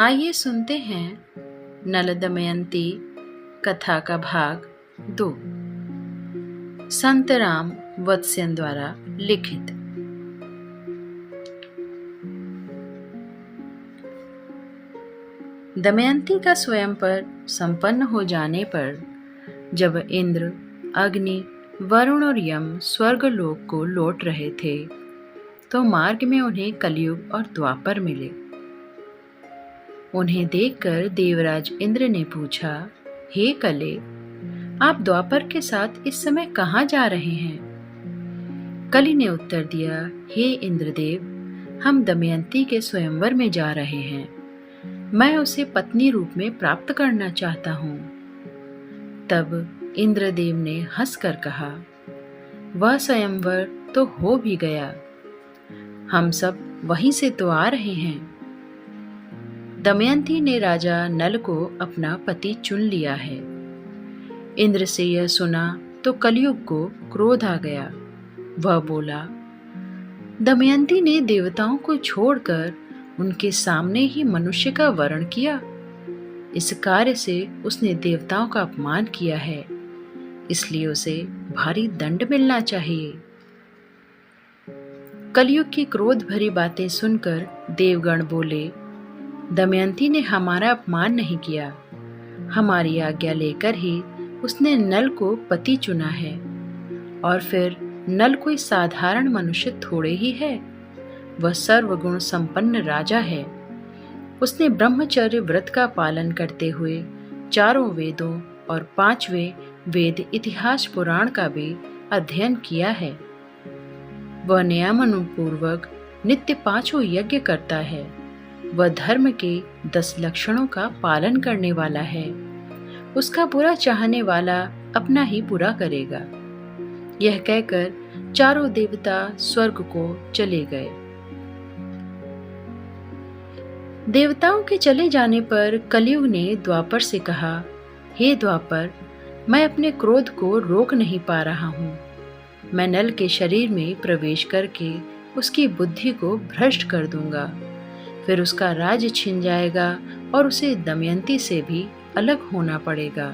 आइए सुनते हैं नल दमयंती कथा का भाग 2 संत राम वत्स्यन द्वारा लिखित। दमयंती का स्वयंवर संपन्न हो जाने पर जब इंद्र, अग्नि, वरुण और यम स्वर्गलोक को लौट रहे थे तो मार्ग में उन्हें कलयुग और द्वापर मिले। उन्हें देखकर देवराज इंद्र ने पूछा, हे कले, आप द्वापर के साथ इस समय कहाँ जा रहे हैं? कलि ने उत्तर दिया, हे इंद्रदेव, हम दमयंती के स्वयंवर में जा रहे हैं। मैं उसे पत्नी रूप में प्राप्त करना चाहता हूँ। तब इंद्रदेव ने हंसकर कहा, वह स्वयंवर तो हो भी गया, हम सब वहीं से तो आ रहे हैं। दमयंती ने राजा नल को अपना पति चुन लिया है। इंद्र से यह सुना तो कलयुग को क्रोध आ गया। वह बोला, दमयंती ने देवताओं को छोड़कर उनके सामने ही मनुष्य का वर्ण किया। इस कार्य से उसने देवताओं का अपमान किया है, इसलिए उसे भारी दंड मिलना चाहिए। कलयुग की क्रोध भरी बातें सुनकर देवगण बोले, दमयंती ने हमारा अपमान नहीं किया, हमारी आज्ञा लेकर ही उसने नल को पति चुना है। और फिर नल कोई साधारण मनुष्य थोड़े ही है, वह सर्वगुण संपन्न राजा है। उसने ब्रह्मचर्य व्रत का पालन करते हुए चारों वेदों और 5वें वेद इतिहास पुराण का भी अध्ययन किया है। वह नियमानुपूर्वक नित्य 5 यज्ञ करता है। वह धर्म के 10 लक्षणों का पालन करने वाला है। उसका बुरा चाहने वाला अपना ही बुरा करेगा। यह कहकर चारों देवता स्वर्ग को चले गए। देवताओं के चले जाने पर कलयुग ने द्वापर से कहा, हे द्वापर, मैं अपने क्रोध को रोक नहीं पा रहा हूँ। मैं नल के शरीर में प्रवेश करके उसकी बुद्धि को भ्रष्ट कर दूंगा। फिर उसका राज्य छिन जाएगा और उसे दमयंती से भी अलग होना पड़ेगा।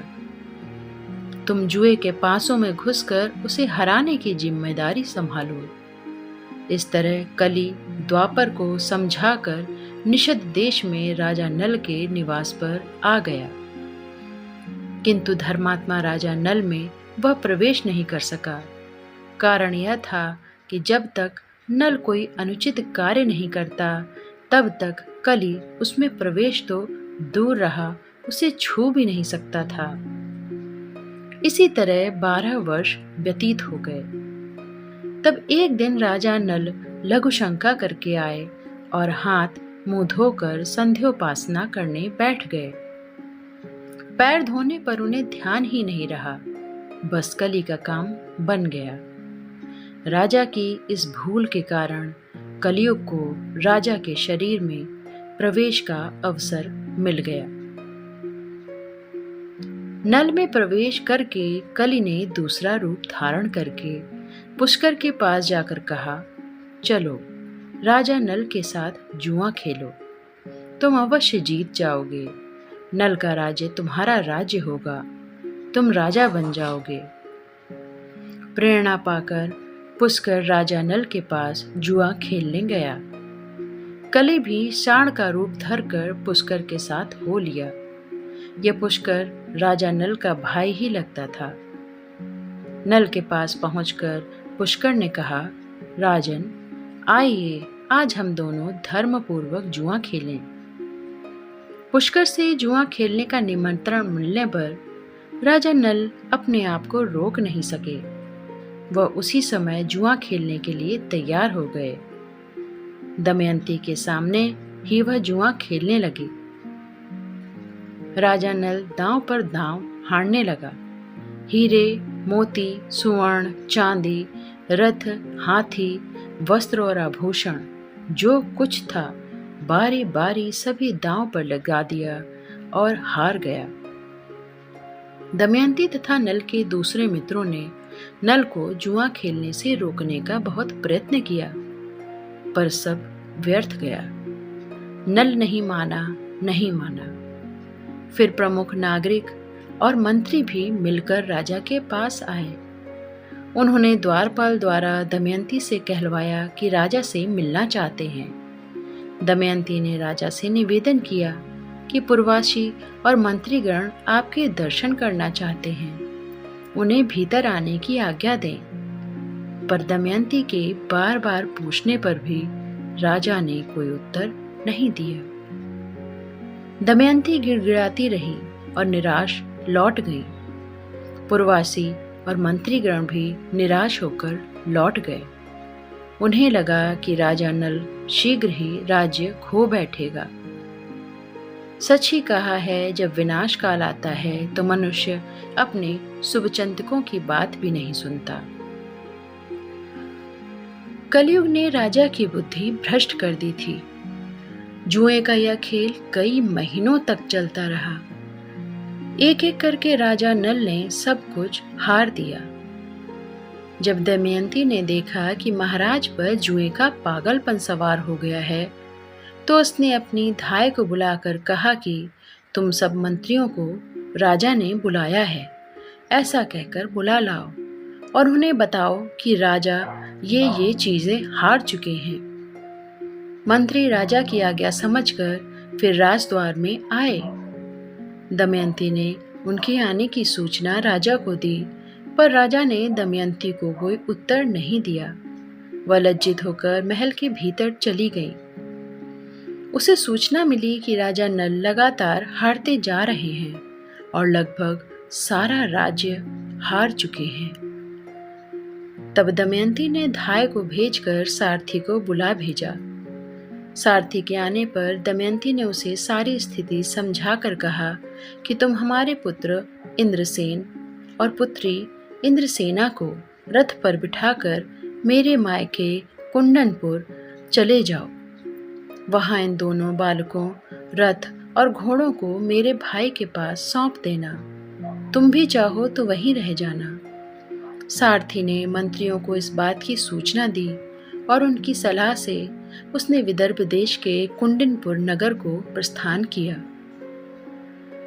तुम जुए के पासों में घुसकर उसे हराने की जिम्मेदारी संभालो। इस तरह कलि द्वापर को समझाकर निषद देश में राजा नल के निवास पर आ गया। किंतु धर्मात्मा राजा नल में वह प्रवेश नहीं कर सका। कारण यह था कि जब तक नल कोई अनुचित कार्य नहीं करता तब तक कलि उसमें प्रवेश तो दूर रहा, उसे छू भी नहीं सकता था। इसी तरह 12 वर्ष व्यतीत हो गए। तब एक दिन राजा नल लघु शंका करके आए और हाथ मुंह धोकर संध्योपासना करने बैठ गए। पैर धोने पर उन्हें ध्यान ही नहीं रहा, बस कलि का काम बन गया। राजा की इस भूल के कारण कलयुग को राजा के शरीर में प्रवेश का अवसर मिल गया। नल में प्रवेश करके कलि ने दूसरा रूप धारण करके पुष्कर के पास जाकर कहा, चलो राजा नल के साथ जुआ खेलो, तुम अवश्य जीत जाओगे। नल का राज्य तुम्हारा राज्य होगा, तुम राजा बन जाओगे। प्रेरणा पाकर पुष्कर राजा नल के पास जुआ खेलने गया। कलि भी सांड का रूप धरकर पुष्कर के साथ हो लिया। यह पुष्कर राजा नल का भाई ही लगता था। नल के पास पहुंचकर पुष्कर ने कहा, राजन, आइए आज हम दोनों धर्मपूर्वक जुआ खेलें। पुष्कर से जुआ खेलने का निमंत्रण मिलने पर राजा नल अपने आप को रोक नहीं सके। वह उसी समय जुआ खेलने के लिए तैयार हो गए। दमयंती के सामने ही वह जुआ खेलने लगे। राजा नल दांव पर दांव हारने लगा। हीरे, मोती, सुवर्ण, चांदी, रथ, हाथी, वस्त्र और आभूषण जो कुछ था बारी बारी सभी दांव पर लगा दिया और हार गया। दमयंती तथा नल के दूसरे मित्रों ने नल को जुआ खेलने से रोकने का बहुत प्रयत्न किया, पर सब व्यर्थ गया। नल नहीं माना नहीं माना। फिर प्रमुख नागरिक और मंत्री भी मिलकर राजा के पास आए। उन्होंने द्वारपाल द्वारा दमयंती से कहलवाया कि राजा से मिलना चाहते हैं। दमयंती ने राजा से निवेदन किया कि पुरवासी और मंत्रीगण आपके दर्शन करना चाहते हैं, उन्हें भीतर आने की आज्ञा दें। पर दमयंती के बार बार पूछने पर भी राजा ने कोई उत्तर नहीं दिया। दमयंती गिड़गिड़ाती रही और निराश लौट गई। पुरवासी और मंत्रीगण भी निराश होकर लौट गए। उन्हें लगा कि राजा नल शीघ्र ही राज्य खो बैठेगा। सच ही कहा है, जब विनाश काल आता है तो मनुष्य अपने शुभचिंतकों की बात भी नहीं सुनता। कलयुग ने राजा की बुद्धि भ्रष्ट कर दी थी। जुए का यह खेल कई महीनों तक चलता रहा। एक एक करके राजा नल ने सब कुछ हार दिया। जब दमयंती ने देखा कि महाराज पर जुए का पागलपन सवार हो गया है, तो उसने अपनी धाय को बुलाकर कहा कि तुम सब मंत्रियों को राजा ने बुलाया है, ऐसा कहकर बुला लाओ और उन्हें बताओ कि राजा ये चीजें हार चुके हैं। मंत्री राजा की आज्ञा समझकर फिर राजद्वार में आए। दमयंती ने उनके आने की सूचना राजा को दी, पर राजा ने दमयंती को कोई उत्तर नहीं दिया। वह लज्जित होकर महल के भीतर चली गई। उसे सूचना मिली कि राजा नल लगातार हारते जा रहे हैं और लगभग सारा राज्य हार चुके हैं। तब दमयंती ने धाय को भेजकर सारथी को बुला भेजा। सारथी के आने पर दमयंती ने उसे सारी स्थिति समझाकर कहा कि तुम हमारे पुत्र इंद्रसेन और पुत्री इंद्रसेना को रथ पर बिठाकर मेरे मायके कुंडनपुर चले जाओ। वहां इन दोनों बालकों, रथ और घोड़ों को मेरे भाई के पास सौंप देना। तुम भी चाहो तो वहीं रह जाना। सारथी ने मंत्रियों को इस बात की सूचना दी और उनकी सलाह से उसने विदर्भ देश के कुंडनपुर नगर को प्रस्थान किया।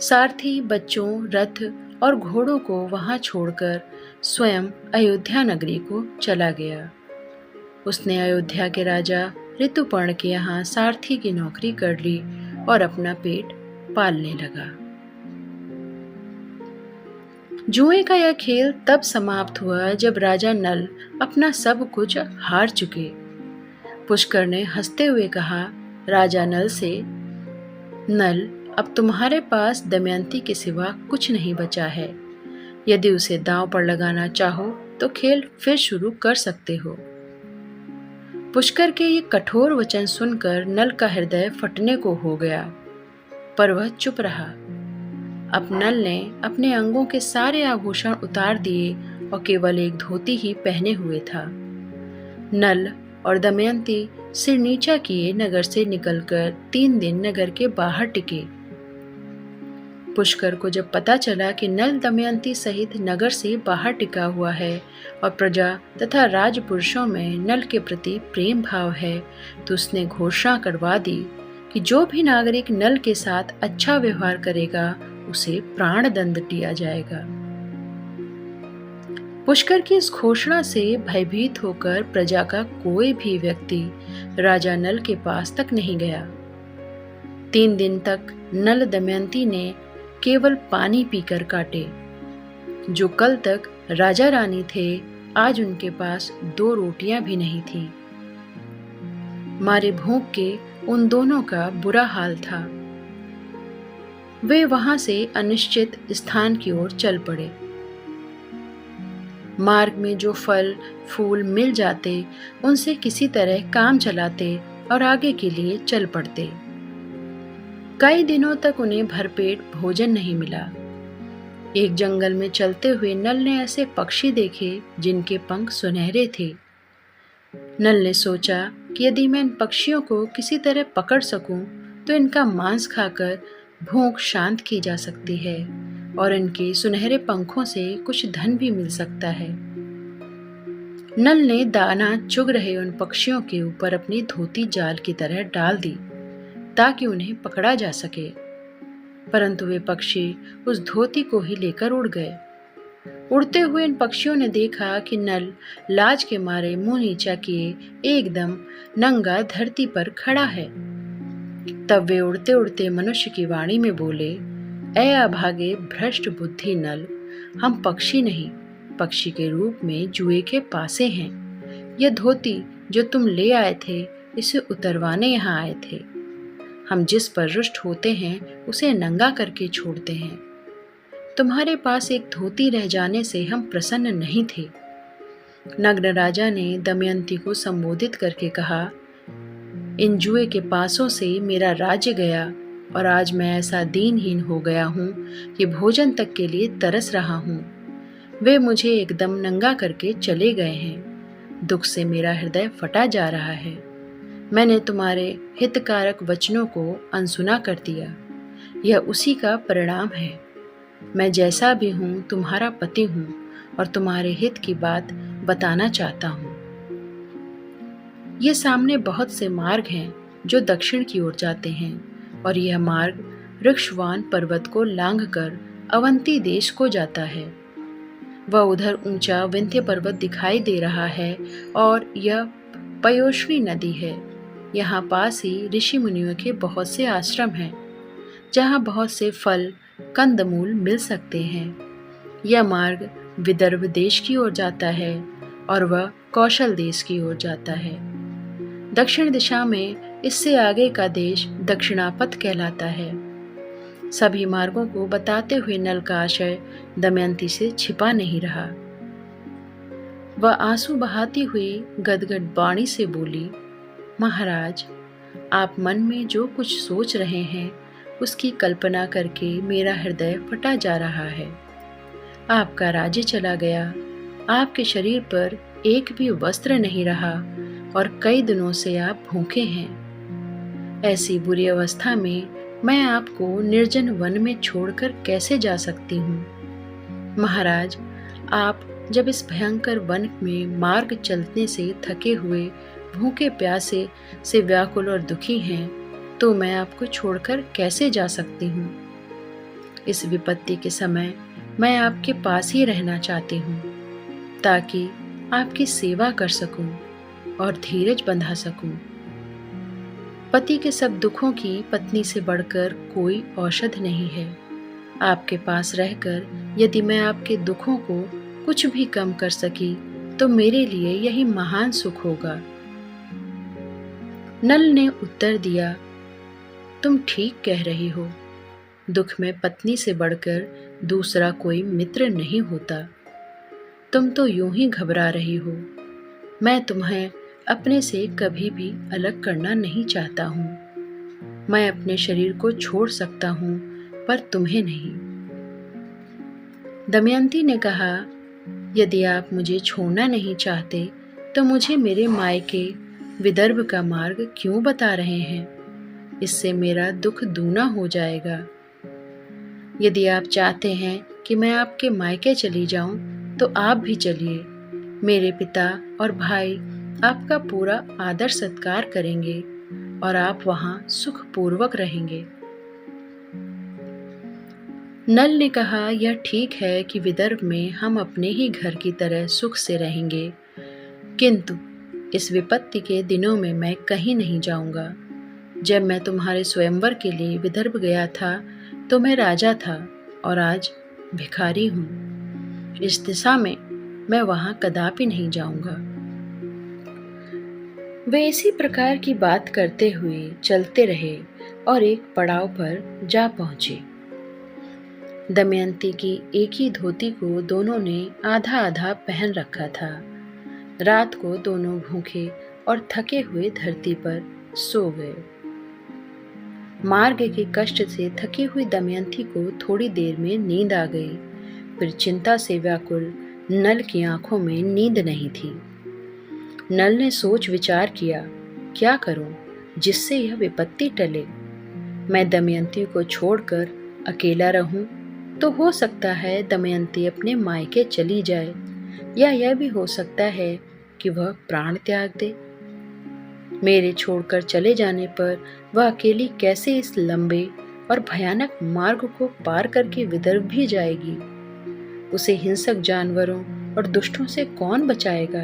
सारथी बच्चों, रथ और घोड़ों को वहां छोड़कर स्वयं अयोध्या नगरी को चला गया। उसने अयोध्या के राजा ऋतुपर्ण के यहाँ सारथी की नौकरी कर ली और अपना पेट पालने लगा। जुए का यह खेल तब समाप्त हुआ जब राजा नल अपना सब कुछ हार चुके। पुष्कर ने हंसते हुए कहा राजा नल से, नल, अब तुम्हारे पास दमयंती के सिवा कुछ नहीं बचा है। यदि उसे दांव पर लगाना चाहो तो खेल फिर शुरू कर सकते हो। पुष्कर के ये कठोर वचन सुनकर नल का हृदय फटने को हो गया, पर वह चुप रहा। अब नल ने अपने अंगों के सारे आभूषण उतार दिए और केवल एक धोती ही पहने हुए था। नल और दमयंती सिर नीचा किए नगर से निकलकर 3 दिन नगर के बाहर टिके। पुष्कर को जब पता चला कि नल दमयंती सहित नगर से बाहर टिका हुआ है और प्रजा तथा राजपुरुषों में नल के प्रति प्रेम भाव है, तो उसने घोषणा करवा दी कि जो भी नागरिक नल के साथ अच्छा व्यवहार करेगा उसे प्राण दंड दिया जाएगा। पुष्कर की इस घोषणा से भयभीत होकर प्रजा का कोई भी व्यक्ति राजा नल के पास तक नहीं गया। 3 दिन तक नल दमयंती ने केवल पानी पीकर काटे। जो कल तक राजा रानी थे, आज उनके पास 2 रोटियां भी नहीं थी। मारे भूख के उन दोनों का बुरा हाल था। वे वहां से अनिश्चित स्थान की ओर चल पड़े। मार्ग में जो फल फूल मिल जाते, उनसे किसी तरह काम चलाते और आगे के लिए चल पड़ते। कई दिनों तक उन्हें भरपेट भोजन नहीं मिला। एक जंगल में चलते हुए नल ने ऐसे पक्षी देखे जिनके पंख सुनहरे थे। नल ने सोचा कि यदि मैं इन पक्षियों को किसी तरह पकड़ सकूं, तो इनका मांस खाकर भूख शांत की जा सकती है और इनके सुनहरे पंखों से कुछ धन भी मिल सकता है। नल ने दाना चुग रहे उन पक्षियों के ऊपर अपनी धोती जाल की तरह डाल दी। ताकि उन्हें पकड़ा जा सके। परंतु वे पक्षी उस धोती को ही लेकर उड़ गए। उड़ते हुए इन पक्षियों ने देखा कि नल लाज के मारे मुंह नीचा किए एकदम नंगा धरती पर खड़ा है। तब वे उड़ते उड़ते मनुष्य की वाणी में बोले, ऐ अभागे भ्रष्ट बुद्धि नल, हम पक्षी नहीं, पक्षी के रूप में जुए के पासे हैं। यह धोती जो तुम ले आए थे, इसे उतरवाने यहाँ आए थे। हम जिस पर रुष्ट होते हैं उसे नंगा करके छोड़ते हैं। तुम्हारे पास एक धोती रह जाने से हम प्रसन्न नहीं थे। नग्न राजा ने दमयंती को संबोधित करके कहा, इन जुए के पासों से मेरा राज्य गया और आज मैं ऐसा दीनहीन हो गया हूँ कि भोजन तक के लिए तरस रहा हूँ। वे मुझे एकदम नंगा करके चले गए हैं। दुख से मेरा हृदय फटा जा रहा है। मैंने तुम्हारे हितकारक वचनों को अनसुना कर दिया। यह उसी का परिणाम है। मैं जैसा भी हूँ तुम्हारा पति हूँ और तुम्हारे हित की बात बताना चाहता हूँ। ये सामने बहुत से मार्ग हैं जो दक्षिण की ओर जाते हैं और यह मार्ग ऋक्षवान पर्वत को लांघकर अवंती देश को जाता है। वह उधर ऊंचा विंध्य पर्वत दिखाई दे रहा है और यह पयोष्वी नदी है। यहाँ पास ही ऋषि मुनियों के बहुत से आश्रम हैं जहाँ बहुत से फल कंदमूल मिल सकते हैं। यह मार्ग विदर्भ देश की ओर जाता है और वह कौशल देश की ओर जाता है। दक्षिण दिशा में इससे आगे का देश दक्षिणापथ कहलाता है। सभी मार्गों को बताते हुए नल का आशय दमयंती से छिपा नहीं रहा। वह आंसू बहाती हुई गदगद वाणी से बोली, महाराज, आप मन में जो कुछ सोच रहे हैं उसकी कल्पना करके मेरा हृदय फटा जा रहा है। आपका राज्य चला गया, आपके शरीर पर एक भी वस्त्र नहीं रहा और कई दिनों से आप भूखे हैं। ऐसी बुरी अवस्था में मैं आपको निर्जन वन में छोड़कर कैसे जा सकती हूँ। महाराज, आप जब इस भयंकर वन में मार्ग चलने से थके हुए भूखे प्यासे से व्याकुल और दुखी हैं, तो मैं आपको छोड़कर कैसे जा सकती हूँ। इस विपत्ति के समय मैं आपके पास ही रहना चाहती हूँ ताकि आपकी सेवा कर सकूं और धीरज बंधा सकूं। पति के सब दुखों की पत्नी से बढ़कर कोई औषध नहीं है। आपके पास रहकर यदि मैं आपके दुखों को कुछ भी कम कर सकी तो मेरे लिए यही महान सुख होगा। नल ने उत्तर दिया, तुम ठीक कह रही हो। दुख में पत्नी से बढ़कर दूसरा कोई मित्र नहीं होता। तुम तो यूं ही घबरा रही हो। मैं तुम्हें अपने से कभी भी अलग करना नहीं चाहता हूँ। मैं अपने शरीर को छोड़ सकता हूँ पर तुम्हें नहीं। दमयंती ने कहा, यदि आप मुझे छोड़ना नहीं चाहते तो मुझे मेरे मायके विदर्भ का मार्ग क्यों बता रहे हैं। इससे मेरा दुख दूना हो जाएगा। यदि आप चाहते हैं कि मैं आपके मायके चली जाऊं तो आप भी चलिए। मेरे पिता और भाई आपका पूरा आदर सत्कार करेंगे और आप वहां सुखपूर्वक रहेंगे। नल ने कहा, यह ठीक है कि विदर्भ में हम अपने ही घर की तरह सुख से रहेंगे, किंतु इस विपत्ति के दिनों में मैं कहीं नहीं जाऊंगा। जब मैं तुम्हारे स्वयंवर के लिए विदर्भ गया था तो मैं राजा था और आज भिखारी हूँ। इस दिशा में मैं वहां कदापि नहीं जाऊंगा। वे इसी प्रकार की बात करते हुए चलते रहे और एक पड़ाव पर जा पहुंचे। दमयंती की एक ही धोती को दोनों ने आधा आधा पहन रखा था। रात को दोनों भूखे और थके हुए धरती पर सो गए। मार्ग के कष्ट से थकी हुई दमयंती को थोड़ी देर में नींद आ गई। फिर चिंता से व्याकुल नल की आंखों में नींद नहीं थी। नल ने सोच विचार किया, क्या करूं जिससे यह विपत्ति टले। मैं दमयंती को छोड़कर अकेला रहूं तो हो सकता है दमयंती अपने मायके चली जाए, या यह भी हो सकता है कि वह प्राण त्याग दे। मेरे छोड़कर चले जाने पर वह अकेली कैसे इस लंबे और भयानक मार्ग को पार करके विदर्भ भी जाएगी? उसे हिंसक जानवरों और दुष्टों से कौन बचाएगा?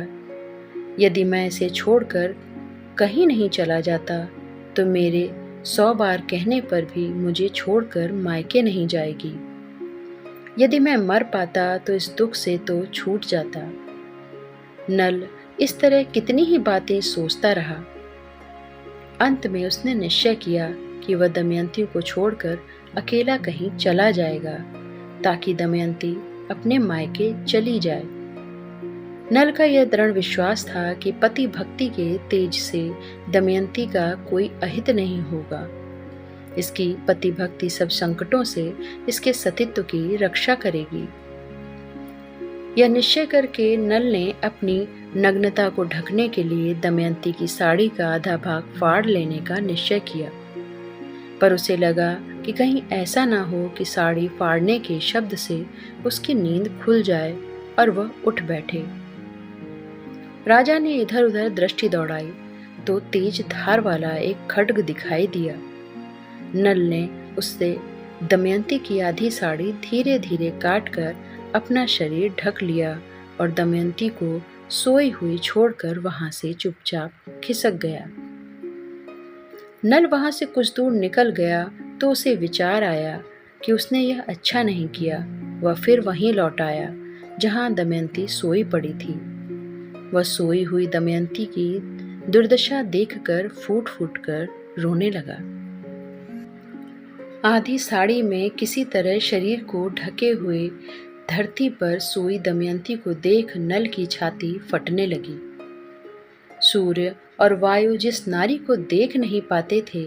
यदि मैं इसे छोड़कर कहीं नहीं चला जाता तो मेरे 100 बार कहने पर भी मुझे छोड़कर मायके नहीं जाएगी। यदि मैं मर पाता तो इस दुख से तो छूट जाता। नल इस तरह कितनी ही बातें सोचता रहा। अंत में उसने निश्चय किया कि वह दमयंती को छोड़कर अकेला कहीं चला जाएगा ताकि दमयंती अपने मायके चली जाए। नल का यह दृढ़ विश्वास था कि पति भक्ति के तेज से दमयंती का कोई अहित नहीं होगा। इसकी पति भक्ति सब संकटों से इसके सतीत्व की रक्षा करेगी। यह निश्चय करके नल ने अपनी नग्नता को ढकने के लिए दमयंती की साड़ी का आधा भाग फाड़ लेने का निश्चय किया, पर उसे लगा कि कहीं ऐसा ना हो कि साड़ी फाड़ने के शब्द से उसकी नींद खुल जाए और वह उठ बैठे। राजा ने इधर उधर दृष्टि दौड़ाई तो तेज धार वाला एक खड्ग दिखाई दिया। नल ने उससे दमयंती की आधी साड़ी धीरे धीरे काटकर अपना शरीर ढक लिया और दमयंती को सोई हुई छोड़कर वहां से चुपचाप खिसक गया। नल वहां से कुछ दूर निकल गया तो उसे विचार आया कि उसने यह अच्छा नहीं किया। वह फिर वहीं लौट आया जहां दमयंती सोई पड़ी थी। वह सोई हुई दमयंती की दुर्दशा देखकर फूट फूट कर रोने लगा। आधी साड़ी में किसी तरह शरीर को ढके हुए धरती पर सोई दमयंती को देख नल की छाती फटने लगी। सूर्य और वायु जिस नारी को देख नहीं पाते थे,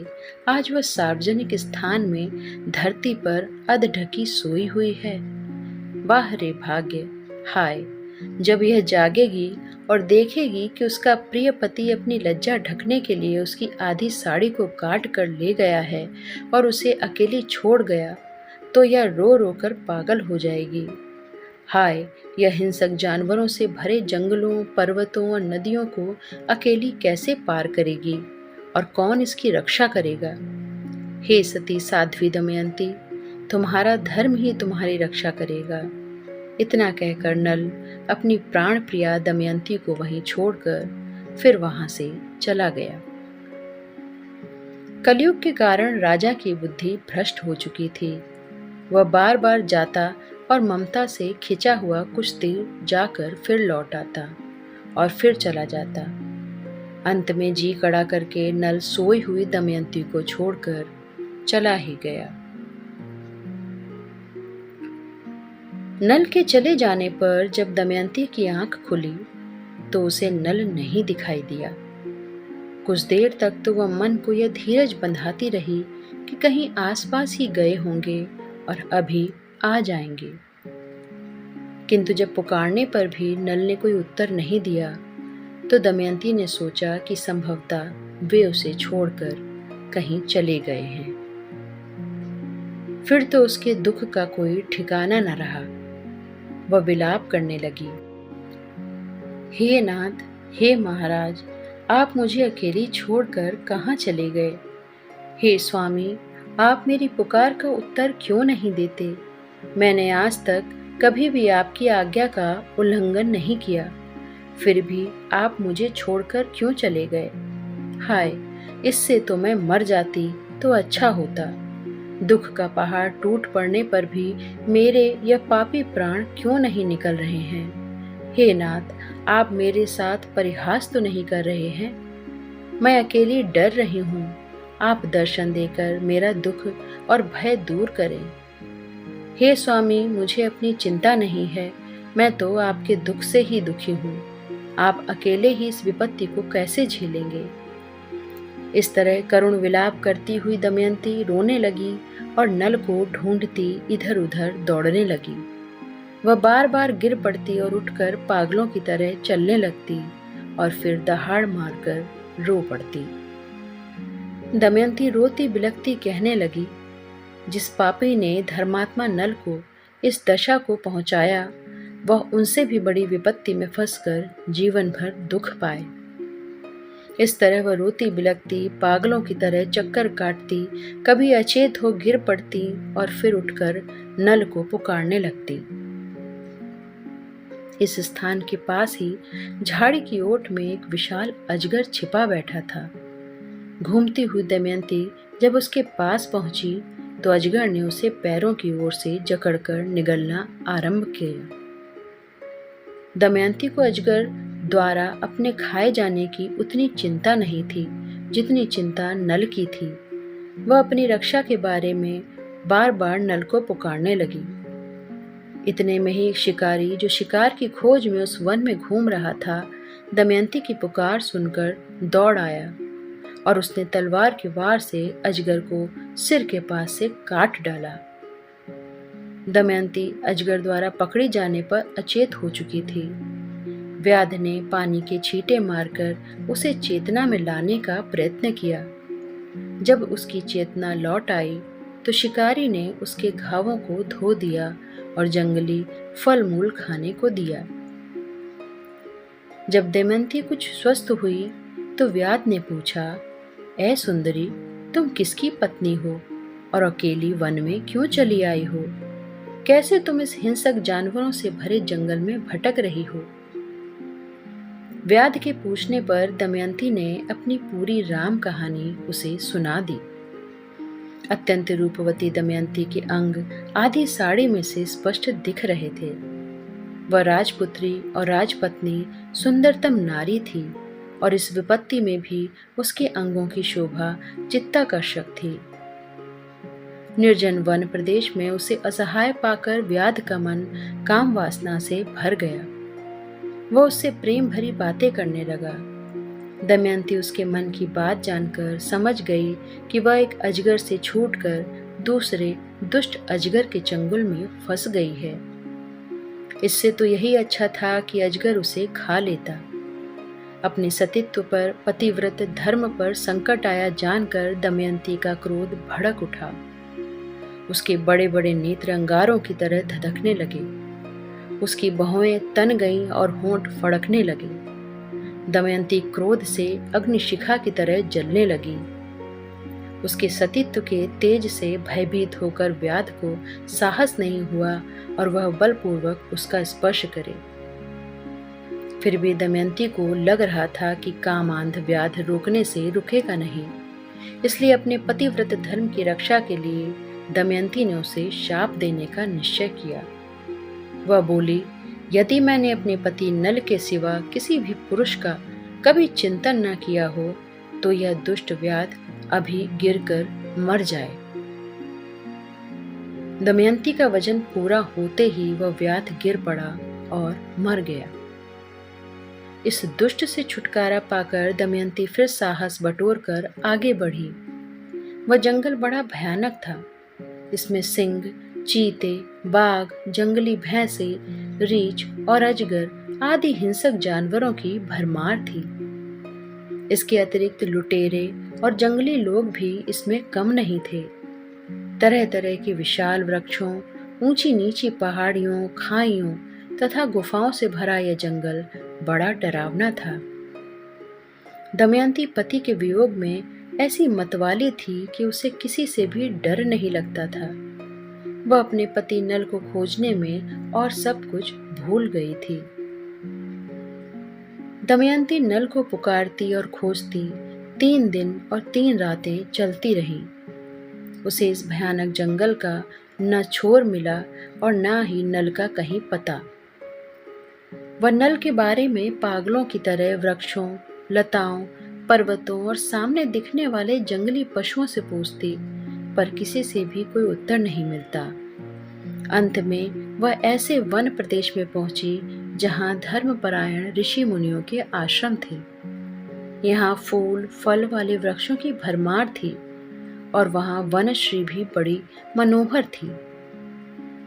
आज वह सार्वजनिक स्थान में धरती पर अधढकी सोई हुई है। वाह रे भाग्य! हाय, जब यह जागेगी और देखेगी कि उसका प्रिय पति अपनी लज्जा ढकने के लिए उसकी आधी साड़ी को काट कर ले गया है और उसे अकेली छोड़ गया, तो यह रो रो कर पागल हो जाएगी। हाय, यह हिंसक जानवरों से भरे जंगलों, पर्वतों और नदियों को अकेली कैसे पार करेगी और कौन इसकी रक्षा करेगा? हे सती साध्वी दमयंती, तुम्हारा धर्म ही तुम्हारी रक्षा करेगा। इतना कहकर नल अपनी प्राण प्रिया दमयंती को वहीं छोड़कर फिर वहां से चला गया। कलयुग के कारण राजा की बुद्धि भ्रष्ट हो चुकी थी। वह बार बार जाता और ममता से खिंचा हुआ कुछ देर जाकर फिर लौट आता और फिर चला जाता। अंत में जी कड़ा करके नल सोई हुई दमयंती को छोड़कर चला ही गया। नल के चले जाने पर जब दमयंती की आंख खुली तो उसे नल नहीं दिखाई दिया। कुछ देर तक तो वह मन को यह धीरज बंधाती रही कि कहीं आसपास ही गए होंगे और अभी आ जाएंगे। किंतु जब पुकारने पर भी नल ने कोई उत्तर नहीं दिया तो दमयंती ने सोचा कि संभवतः वे उसे छोड़कर कहीं चले गए हैं। फिर तो उसके दुख का कोई ठिकाना न रहा। वह विलाप करने लगी, हे नाथ, हे महाराज, आप मुझे अकेली छोड़कर कहाँ चले गए? हे स्वामी, आप मेरी पुकार का उत्तर क्यों नहीं देते? मैंने आज तक कभी भी आपकी आज्ञा का उल्लंघन नहीं किया, फिर भी आप मुझे छोड़कर क्यों चले गए? हाय, इससे तो मैं मर जाती तो अच्छा होता। दुख का पहाड़ टूट पड़ने पर भी मेरे यह पापी प्राण क्यों नहीं निकल रहे हैं? हे नाथ, आप मेरे साथ परिहास तो नहीं कर रहे हैं? मैं अकेली डर रही हूँ। आप दर्शन देकर मेरा दुख और भय दूर करें। हे स्वामी, मुझे अपनी चिंता नहीं है, मैं तो आपके दुख से ही दुखी हूँ। आप अकेले ही इस विपत्ति को कैसे झेलेंगे? इस तरह करुण विलाप करती हुई दमयंती रोने लगी और नल को ढूंढती इधर उधर दौड़ने लगी। वह बार बार गिर पड़ती और उठकर पागलों की तरह चलने लगती और फिर दहाड़ मारकर रो पड़ती। दमयंती रोती बिलखती कहने लगी, जिस पापी ने धर्मात्मा नल को इस दशा को पहुंचाया, वह उनसे भी बड़ी विपत्ति में फंसकर जीवन भर दुख पाए। इस तरह वह रोती बिलखती, पागलों की तरह चक्कर काटती, कभी अचेत हो गिर पड़ती और फिर उठकर नल को पुकारने लगती। इस स्थान के पास ही झाड़ी की ओट में एक विशाल अजगर छिपा बैठा था। घूमती हुई दमयंती जब उसके पास पहुंची तो अजगर ने उसे पैरों की ओर से जकड़कर निगलना आरंभ किया। दमयंती को अजगर द्वारा अपने खाए जाने की उतनी चिंता नहीं थी जितनी चिंता नल की थी। वह अपनी रक्षा के बारे में बार बार नल को पुकारने लगी। इतने में ही एक शिकारी जो शिकार की खोज में उस वन में घूम रहा था, दमयंती की पुकार सुनकर दौड़ आया और उसने तलवार के वार से अजगर को सिर के पास से काट डाला। दमयंती अजगर द्वारा पकड़ी जाने पर अचेत हो चुकी थी। व्याध ने पानी के छींटे मारकर उसे चेतना में लाने का प्रयत्न किया। जब उसकी चेतना लौट आई तो शिकारी ने उसके घावों को धो दिया और जंगली फल मूल खाने को दिया। जब दमयंती कुछ स्वस्थ हुई तो व्याध ने पूछा, ऐ सुंदरी, तुम किसकी पत्नी हो और अकेली वन में क्यों चली आई हो? कैसे तुम इस हिंसक जानवरों से भरे जंगल में भटक रही हो? व्याध के पूछने पर दमयंती ने अपनी पूरी राम कहानी उसे सुना दी। अत्यंत रूपवती दमयंती के अंग आधी साड़ी में से स्पष्ट दिख रहे थे। वह राजपुत्री और राजपत्नी सुंदरतम नारी थी और इस विपत्ति में भी उसके अंगों की शोभा चित्ताकर्षक थी। निर्जन वन प्रदेश में उसे असहाय पाकर व्याध का मन काम वासना से भर गया। वह उससे प्रेम भरी बातें करने लगा। दमयंती उसके मन की बात जानकर समझ गई कि वह एक अजगर से छूटकर दूसरे दुष्ट अजगर के चंगुल में फंस गई है। इससे तो यही अच्छा था कि अजगर उसे खा लेता। अपने सतीत्व पर, पतिव्रत धर्म पर संकट आया जानकर दमयंती का क्रोध भड़क उठा। उसके बड़े बड़े नेत्र अंगारों की तरह धधकने लगे। उसकी भौहें तन गईं और होंठ फड़कने लगे। दमयंती क्रोध से अग्निशिखा की तरह जलने लगी। उसके सतीत्व के तेज से भयभीत होकर व्याध को साहस नहीं हुआ और वह बलपूर्वक उसका स्पर्श करे। फिर भी दमयंती को लग रहा था कि कामांध व्याध रोकने से रुकेगा नहीं। इसलिए अपने पतिव्रत धर्म की रक्षा के लिए दमयंती ने उसे शाप देने का निश्चय किया। वह बोली, यदि मैंने अपने पति नल के सिवा किसी भी पुरुष का कभी चिंतन न किया हो तो यह दुष्ट व्याध अभी गिरकर मर जाए। दमयंती का वजन पूरा होते ही वह व्याध गिर पड़ा और मर गया। इस दुष्ट से छुटकारा पाकर दमयंती फिर साहस बटोरकर आगे बढ़ी। वह जंगल बड़ा भयानक था। इसमें सिंह, चीते, बाघ, जंगली भैंसे, रीछ और अजगर आदि हिंसक जानवरों की भरमार थी। इसके अतिरिक्त लुटेरे और जंगली लोग भी इसमें कम नहीं थे। तरह तरह के विशाल वृक्षों, ऊंची नीची पहाड़ियों, खाइयों तथा गुफाओं से भरा यह जंगल बड़ा डरावना था। दमयंती पति के वियोग में ऐसी मतवाली थी कि उसे किसी से भी डर नहीं लगता था। वह अपने पति नल को खोजने में और सब कुछ भूल गई थी। दमयंती नल को पुकारती और खोजती 3 दिन और 3 रातें चलती रही। उसे इस भयानक जंगल का न छोर मिला और न ही नल का कहीं पता। वह नल के बारे में पागलों की तरह वृक्षों, लताओं, पर्वतों और सामने दिखने वाले जंगली पशुओं से पूछती, पर किसी से भी कोई उत्तर नहीं मिलता। अंत में वह ऐसे वन प्रदेश में पहुंची जहां धर्मपरायण ऋषि मुनियों के आश्रम थे। यहाँ फूल फल वाले वृक्षों की भरमार थी और वहाँ वनश्री भी बड़ी मनोहर थी।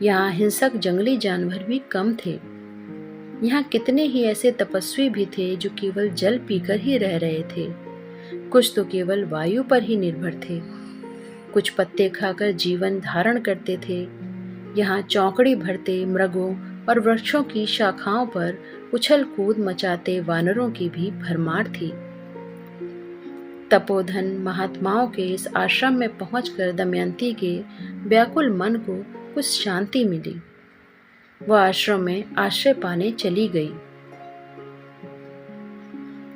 यहाँ हिंसक जंगली जानवर भी कम थे। यहाँ कितने ही ऐसे तपस्वी भी थे जो केवल जल पीकर ही रह रहे थे। कुछ तो केवल वायु पर ही निर्भर थे, कुछ पत्ते खाकर जीवन धारण करते थे। यहाँ चौकड़ी भरते मृगों और वृक्षों की शाखाओं पर उछल कूद मचाते वानरों की भी भरमार थी। तपोधन महात्माओं के इस आश्रम में पहुंचकर दमयंती के व्याकुल मन को कुछ शांति मिली। वह आश्रम में आश्रय पाने चली गई।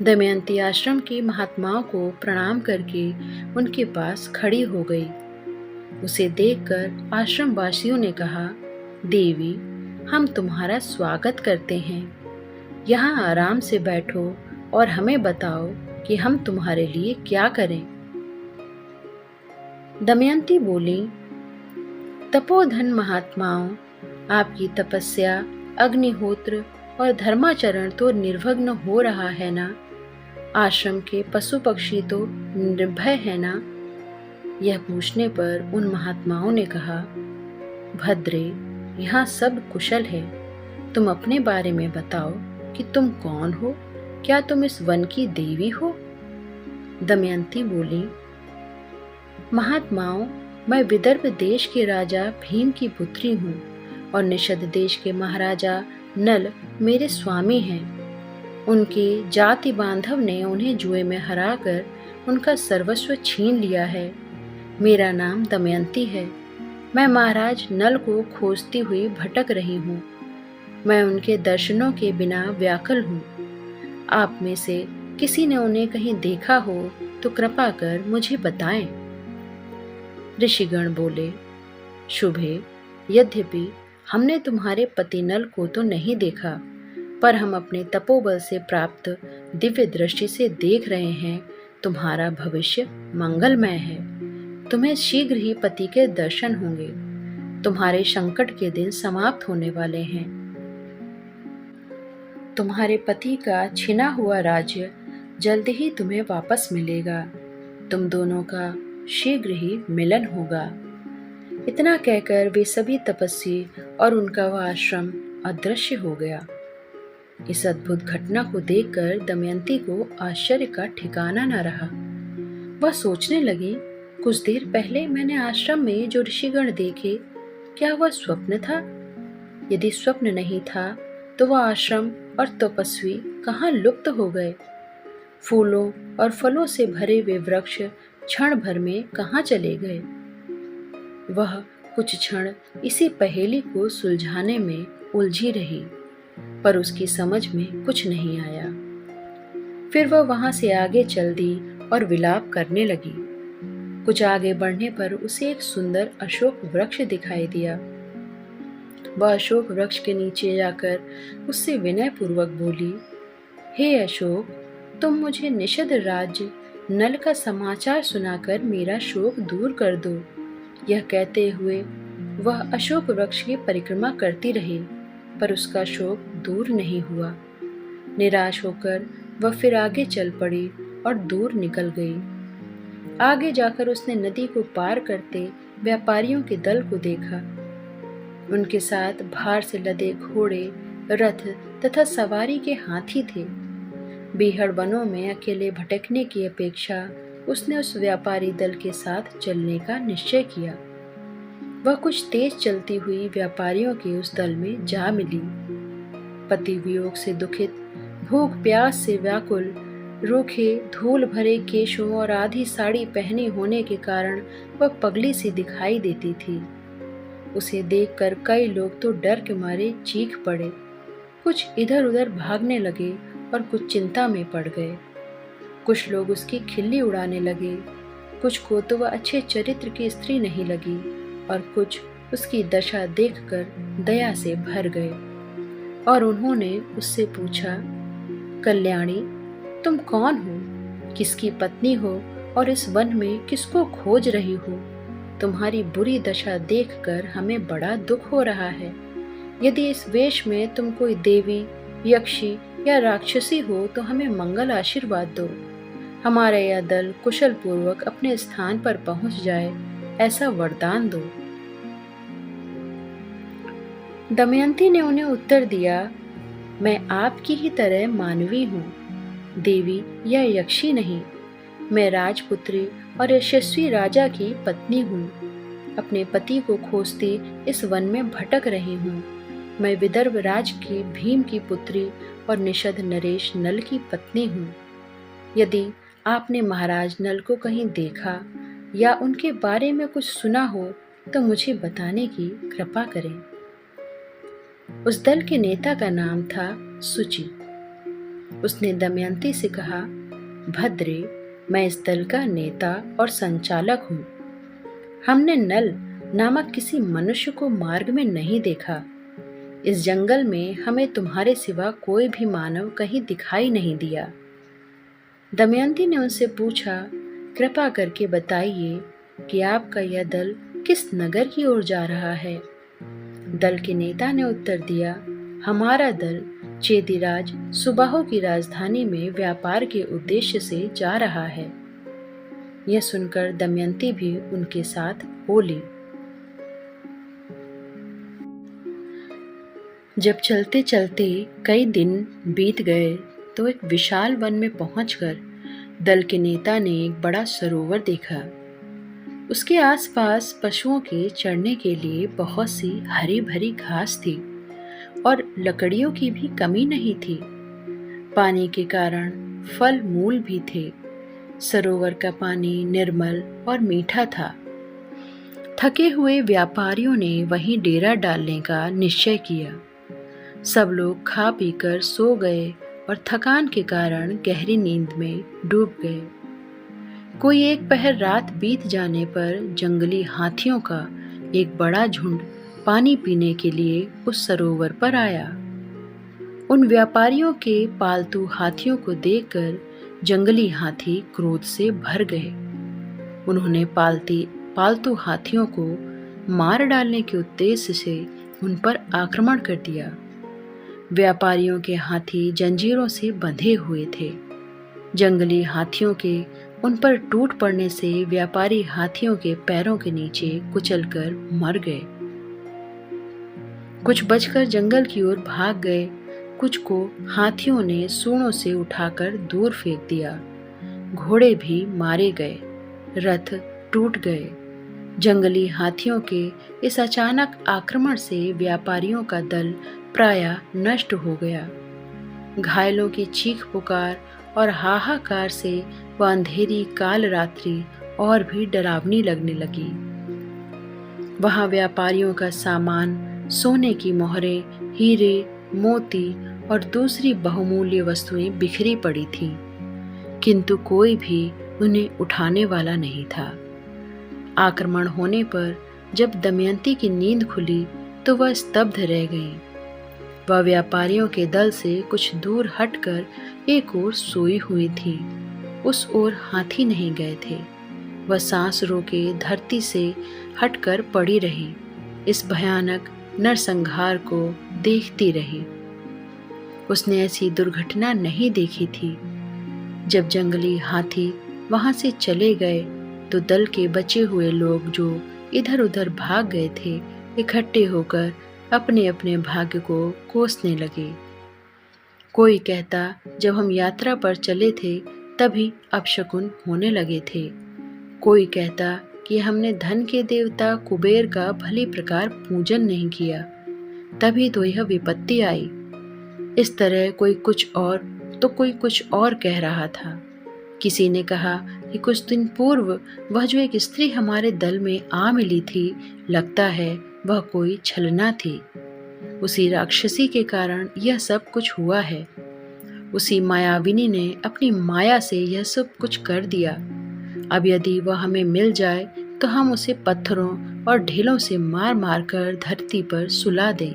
दमयंती आश्रम की महात्माओं को प्रणाम करके उनके पास खड़ी हो गई। उसे देखकर आश्रम वासियों ने कहा, देवी, हम तुम्हारा स्वागत करते हैं। यहाँ आराम से बैठो और हमें बताओ कि हम तुम्हारे लिए क्या करें। दमयंती बोली, तपोधन महात्माओं, आपकी तपस्या, अग्निहोत्र और धर्माचरण तो निर्विघ्न हो रहा है ना? आश्रम के पशु पक्षी तो निर्भय है ना? यह पूछने पर उन महात्माओं ने कहा, भद्रे, यहाँ सब कुशल है। तुम अपने बारे में बताओ कि तुम कौन हो? क्या तुम इस वन की देवी हो? दमयंती बोली, महात्माओं, मैं विदर्भ देश के राजा भीम की पुत्री हूँ और निषद देश के महाराजा नल मेरे स्वामी हैं। उनके जाति बांधव ने उन्हें जुए में हराकर उनका सर्वस्व छीन लिया है। मेरा नाम दमयंती है। मैं महाराज नल को खोजती हुई भटक रही हूँ। मैं उनके दर्शनों के बिना व्याकुल हूँ। आप में से किसी ने उन्हें कहीं देखा हो तो कृपा कर मुझे बताएं। ऋषिगण बोले, शुभे, यद्यपि हमने तुम्हारे पति नल को तो नहीं देखा, पर हम अपने तपोबल से प्राप्त दिव्य दृष्टि से देख रहे हैं तुम्हारा भविष्य मंगलमय है। तुम्हें शीघ्र ही पति के दर्शन होंगे। तुम्हारे संकट के दिन समाप्त होने वाले हैं। तुम्हारे पति का छिना हुआ राज्य जल्द ही तुम्हें वापस मिलेगा। तुम दोनों का शीघ्र ही मिलन होगा। इतना कहकर वे सभी तपस्वी और उनका वह आश्रम अदृश्य हो गया। इस अद्भुत घटना को देखकर दमयंती को आश्चर्य का ठिकाना न रहा। वह सोचने लगी, कुछ देर पहले मैंने आश्रम में जो ऋषिगण देखे, क्या वह स्वप्न था? यदि स्वप्न नहीं था तो वह आश्रम और तपस्वी कहाँ लुप्त हो गए? फूलों और फलों से भरे वे वृक्ष क्षण भर में कहाँ चले गए? वह कुछ क्षण इसी पहेली को सुलझाने में उलझी रही, पर उसकी समझ में कुछ नहीं आया। फिर वह वहां से आगे चल दी और विलाप करने लगी। कुछ आगे बढ़ने पर उसे एक सुंदर अशोक वृक्ष दिखाई दिया। वह अशोक वृक्ष के नीचे जाकर उससे विनय पूर्वक बोली, हे अशोक, तुम मुझे निषद राज्य नल का समाचार सुनाकर मेरा शोक दूर कर दो। यह कहते हुए वह अशोक वृक्ष की परिक्रमा करती रही, पर उसका शोक दूर नहीं हुआ। निराश होकर वह फिर आगे चल पड़ी और दूर निकल गई। आगे जाकर उसने नदी को पार करते व्यापारियों के दल को देखा। उनके साथ भार से लदे घोड़े, रथ तथा सवारी के हाथी थे। बीहड़ वनों में अकेले भटकने की अपेक्षा उसने उस व्यापारी दल के साथ चलने का निश्चय किया। वह कुछ तेज चलती हुई व्यापारियों के उस दल में जा मिली। पति वियोग से दुखित, भूख प्यास से व्याकुल, रूखे धूल भरे केशों और आधी साड़ी पहनी होने के कारण वह पगली सी दिखाई देती थी। उसे देखकर कई लोग तो डर के मारे चीख पड़े। कुछ इधर उधर भागने लगे और कुछ चिंता में पड़ गए। कुछ लोग उसकी खिल्ली उड़ाने लगे। कुछ को तो वह अच्छे चरित्र की स्त्री नहीं लगी और कुछ उसकी दशा देखकर दया से भर गए और उन्होंने उससे पूछा, कल्याणी, तुम कौन हो? किसकी पत्नी हो और इस वन में किसको खोज रही हो? तुम्हारी बुरी दशा देखकर हमें बड़ा दुख हो रहा है। यदि इस वेश में तुम कोई देवी, यक्षी या राक्षसी हो तो हमें मंगल आशीर्वाद दो। हमारा यह दल कुशल पूर्वक अपने स्थान पर पहुंच जाए, ऐसा वरदान दो। दमयंती ने उन्हें उत्तर दिया, मैं आपकी ही तरह मानवी हूँ, देवी या यक्षी नहीं। मैं राजपुत्री और यशस्वी राजा की पत्नी हूँ। अपने पति को खोजती इस वन में भटक रही हूँ। मैं विदर्भ राज की भीम की पुत्री और निषद नरेश नल की पत्नी हूँ। यदि आपने महाराज नल को कहीं देखा या उनके बारे में कुछ सुना हो तो मुझे बताने की कृपा करें। उस दल के नेता का नाम था सुचि। उसने दमयंती से कहा, भद्रे, मैं इस दल का नेता और संचालक हूँ। हमने नल नामक किसी मनुष्य को मार्ग में नहीं देखा। इस जंगल में हमें तुम्हारे सिवा कोई भी मानव कहीं दिखाई नहीं दिया। दमयंती ने उनसे पूछा, कृपा करके बताइए कि आपका यह दल किस नगर की ओर जा रहा है। दल के नेता ने उत्तर दिया, हमारा दल चेदिराज सुबाहो की राजधानी में व्यापार के उद्देश्य से जा रहा है। यह सुनकर दमयंती भी उनके साथ हो ली। जब चलते चलते कई दिन बीत गए तो एक विशाल वन में पहुंचकर दल के नेता ने एक बड़ा सरोवर देखा। उसके आसपास पशुओं के चरने के लिए बहुत सी हरी भरी घास थी और लकड़ियों की भी कमी नहीं थी। पानी के कारण फल मूल भी थे। सरोवर का पानी निर्मल और मीठा था। थके हुए व्यापारियों ने वहीं डेरा डालने का निश्चय किया। सब लोग खा पीकर सो गए और थकान के कारण गहरी नींद में डूब गए। कोई एक पहर रात बीत जाने पर जंगली हाथियों का एक बड़ा झुंड पानी पीने के लिए उस सरोवर पर आया। उन व्यापारियों के पालतू हाथियों को देखकर जंगली हाथी क्रोध से भर गए। उन्होंने पालतू हाथियों को मार डालने के उद्देश्य से उन पर आक्रमण कर दिया। व्यापारियों के हाथी जंजीरों से बंधे हुए थे। जंगली हाथियों के उन पर टूट पड़ने से व्यापारी हाथियों के पैरों के नीचे कुचलकर मर गए। कुछ बचकर जंगल की ओर भाग गए, कुछ को हाथियों ने सूंडों से उठाकर दूर फेंक दिया। घोड़े भी मारे गए, रथ टूट गए। जंगली हाथियों के इस अचानक आक्रमण से व्यापारियों का दल प्रायः नष्ट हो गया। घायलों की चीख पुकार और हाहाकार से वह अंधेरी काल रात्रि और भी डरावनी लगने लगी। वहां व्यापारियों का सामान, सोने की मोहरें, हीरे, मोती और दूसरी बहुमूल्य वस्तुएं बिखरी पड़ी थीं, किंतु कोई भी उन्हें उठाने वाला नहीं था। आक्रमण होने पर जब दमयंती की नींद खुली तो वह स्तब्ध रह गई। वह व्यापारियों के दल से कुछ दूर हटकर एक ओर सोई हुई थी। उस ओर हाथी नहीं गए थे। वह सांस रोके धरती से हटकर पड़ी रही। इस भयानक नरसंहार को देखती रही। उसने ऐसी दुर्घटना नहीं देखी थी। जब जंगली हाथी वहां से चले गए तो दल के बचे हुए लोग जो इधर उधर भाग गए थे, इकट्ठे होकर अपने अपने भाग्य को कोसने लगे। कोई कहता, जब हम यात्रा पर चले थे तभी अपशकुन होने लगे थे। कोई कहता कि हमने धन के देवता कुबेर का भली प्रकार पूजन नहीं किया, तभी तो यह विपत्ति आई। इस तरह कोई कुछ और तो कोई कुछ और कह रहा था। किसी ने कहा कि कुछ दिन पूर्व वह जो एक स्त्री हमारे दल में आ मिली थी, लगता है वह कोई छलना थी। उसी राक्षसी के कारण यह सब कुछ हुआ है। उसी मायाविनी ने अपनी माया से यह सब कुछ कर दिया। अब यदि वह हमें मिल जाए तो हम उसे पत्थरों और ढेलों से मार मार कर धरती पर सुला दें।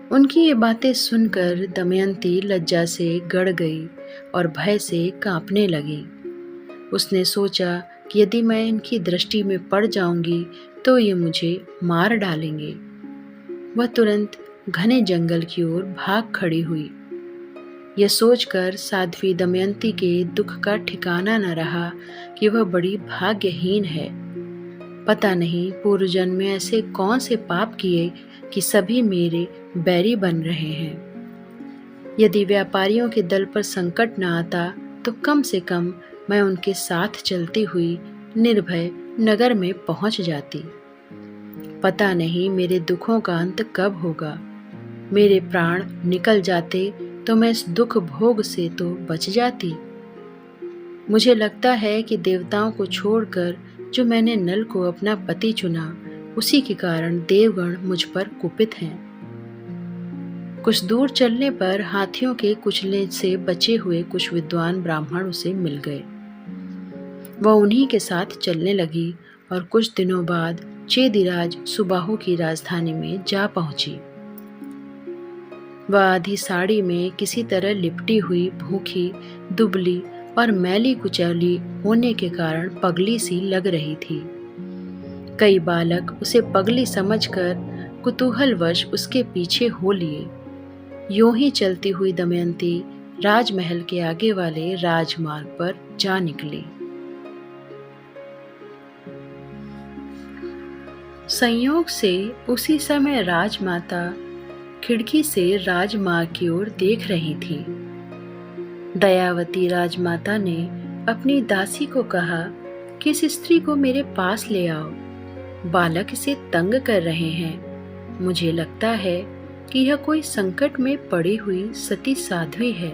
उनकी ये बातें सुनकर दमयंती लज्जा से गड़ गई और भय से कांपने लगी। उसने सोचा कि यदि मैं इनकी दृष्टि में पड़ जाऊंगी तो ये मुझे मार डालेंगे। वह तुरंत घने जंगल की ओर भाग खड़ी हुई। यह सोचकर साध्वी दमयंती के दुख का ठिकाना न रहा कि वह बड़ी भाग्यहीन है। पता नहीं पूर्व जन्म में ऐसे कौन से पाप किए कि सभी मेरे बैरी बन रहे हैं। यदि व्यापारियों के दल पर संकट न आता तो कम से कम मैं उनके साथ चलती हुई निर्भय नगर में पहुंच जाती। पता नहीं मेरे दुखों का अंत कब होगा। मेरे प्राण निकल जाते तो मैं इस दुख भोग से तो बच जाती। मुझे लगता है कि देवताओं को छोड़कर जो मैंने नल को अपना पति चुना, उसी के कारण देवगण मुझ पर कुपित हैं। कुछ दूर चलने पर हाथियों के कुचलने से बचे हुए कुछ विद्वान ब्राह्मण उसे मिल गए। वह उन्हीं के साथ चलने लगी और कुछ दिनों बाद चेदिराज सुबाहु की राजधानी में जा पहुंची। वह आधी साड़ी में किसी तरह लिपटी हुई, भूखी, दुबली और मैली कुचैली होने के कारण पगली सी लग रही थी। कई बालक उसे पगली समझकर कुतूहलवश उसके पीछे हो लिए। यूं ही चलती हुई दमयंती राजमहल के आगे वाले राजमार्ग पर जा निकली। संयोग से उसी समय राजमाता खिड़की से राजमार्ग की ओर देख रही थी। दयावती राजमाता ने अपनी दासी को कहा कि इस स्त्री को मेरे पास ले आओ, बालक इसे तंग कर रहे हैं। मुझे लगता है कि यह कोई संकट में पड़ी हुई सती साध्वी है।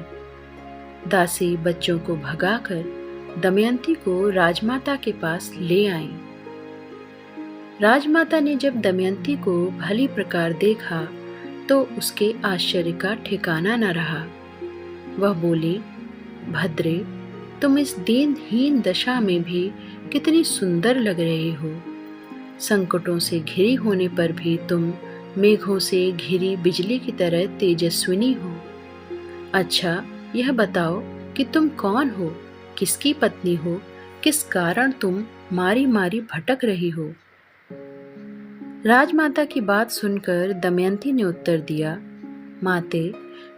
दासी बच्चों को भगाकर दमयंती को राजमाता के पास ले आई। राजमाता ने जब दमयंती को भली प्रकार देखा तो उसके आश्चर्य का ठिकाना न रहा। वह बोली, भद्रे, तुम इस दीनहीन दशा में भी कितनी सुंदर लग रही हो। संकटों से घिरी होने पर भी तुम मेघों से घिरी बिजली की तरह तेजस्विनी हो। अच्छा, यह बताओ कि तुम कौन हो, किसकी पत्नी हो, किस कारण तुम मारी मारी भटक रही हो। राजमाता की बात सुनकर दमयंती ने उत्तर दिया, माते,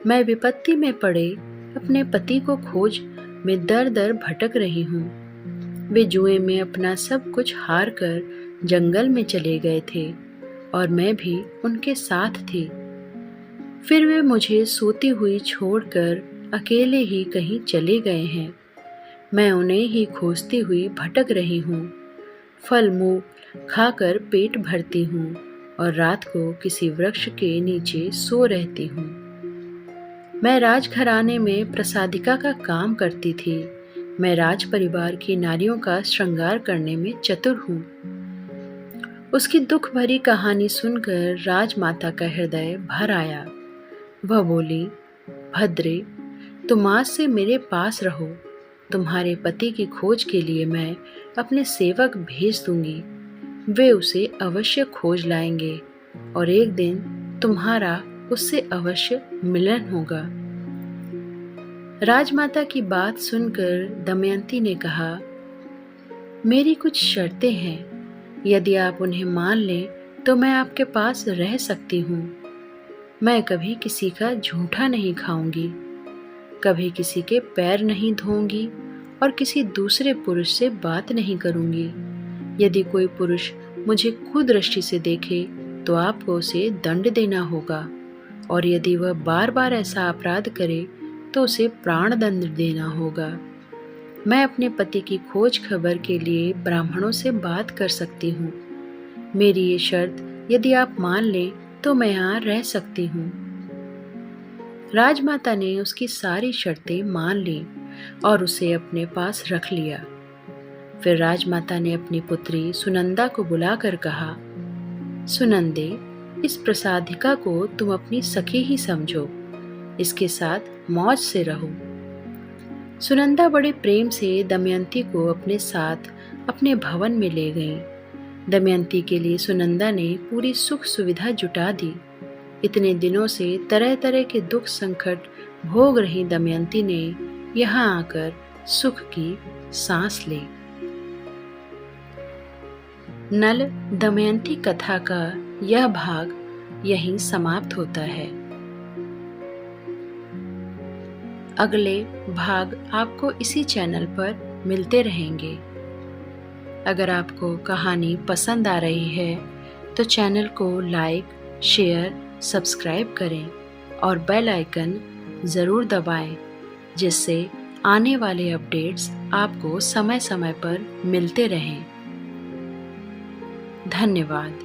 मैं विपत्ति में पड़े अपने पति को खोज में दर दर भटक रही हूँ। वे जुए में अपना सब कुछ हार कर जंगल में चले गए थे और मैं भी उनके साथ थी। फिर वे मुझे सोती हुई छोड़कर अकेले ही कहीं चले गए हैं। मैं उन्हें ही खोजती हुई भटक रही हूँ। फल मूल खाकर पेट भरती हूँ और रात को किसी वृक्ष के नीचे सो रहती हूँ। मैं राजघराने में प्रसादिका का काम करती थी। मैं राज परिवार की नारियों का श्रृंगार करने में चतुर हूँ। उसकी दुख भरी कहानी सुनकर राजमाता का हृदय भर आया। वह बोली, भद्रे, तुम आज से मेरे पास रहो। तुम्हारे पति की खोज के लिए मैं अपने सेवक भेज दूंगी। वे उसे अवश्य खोज लाएंगे और एक दिन तुम्हारा उससे अवश्य मिलन होगा। राजमाता की बात सुनकर दमयंती ने कहा, मेरी कुछ शर्तें हैं। यदि आप उन्हें मान लें तो मैं आपके पास रह सकती हूँ। मैं कभी किसी का झूठा नहीं खाऊंगी, कभी किसी के पैर नहीं धोऊंगी और किसी दूसरे पुरुष से बात नहीं करूंगी। यदि कोई पुरुष मुझे कुदृष्टि से देखे तो आपको उसे दंड देना होगा और यदि वह बार बार ऐसा अपराध करे तो उसे प्राण दंड देना होगा। मैं अपने पति की खोज खबर के लिए ब्राह्मणों से बात कर सकती हूँ। मेरी ये शर्त यदि आप मान लें तो मैं यहाँ रह सकती हूँ। राजमाता ने उसकी सारी शर्तें मान ली और उसे अपने पास रख लिया। फिर राजमाता ने अपनी पुत्री सुनंदा को बुलाकर कहा, सुनंदे, इस प्रसादिका को तुम अपनी सखी ही समझो, इसके साथ मौज से रहो। सुनंदा बड़े प्रेम से दमयंती को अपने साथ अपने भवन में ले गई। दमयंती के लिए सुनंदा ने पूरी सुख सुविधा जुटा दी। इतने दिनों से तरह तरह के दुख संकट भोग रही दमयंती ने यहाँ आकर सुख की सांस ली। नल दमयंती कथा का यह भाग यहीं समाप्त होता है। अगले भाग आपको इसी चैनल पर मिलते रहेंगे। अगर आपको कहानी पसंद आ रही है तो चैनल को लाइक, शेयर, सब्सक्राइब करें और बेल आइकन ज़रूर दबाएं, जिससे आने वाले अपडेट्स आपको समय समय पर मिलते रहें। धन्यवाद।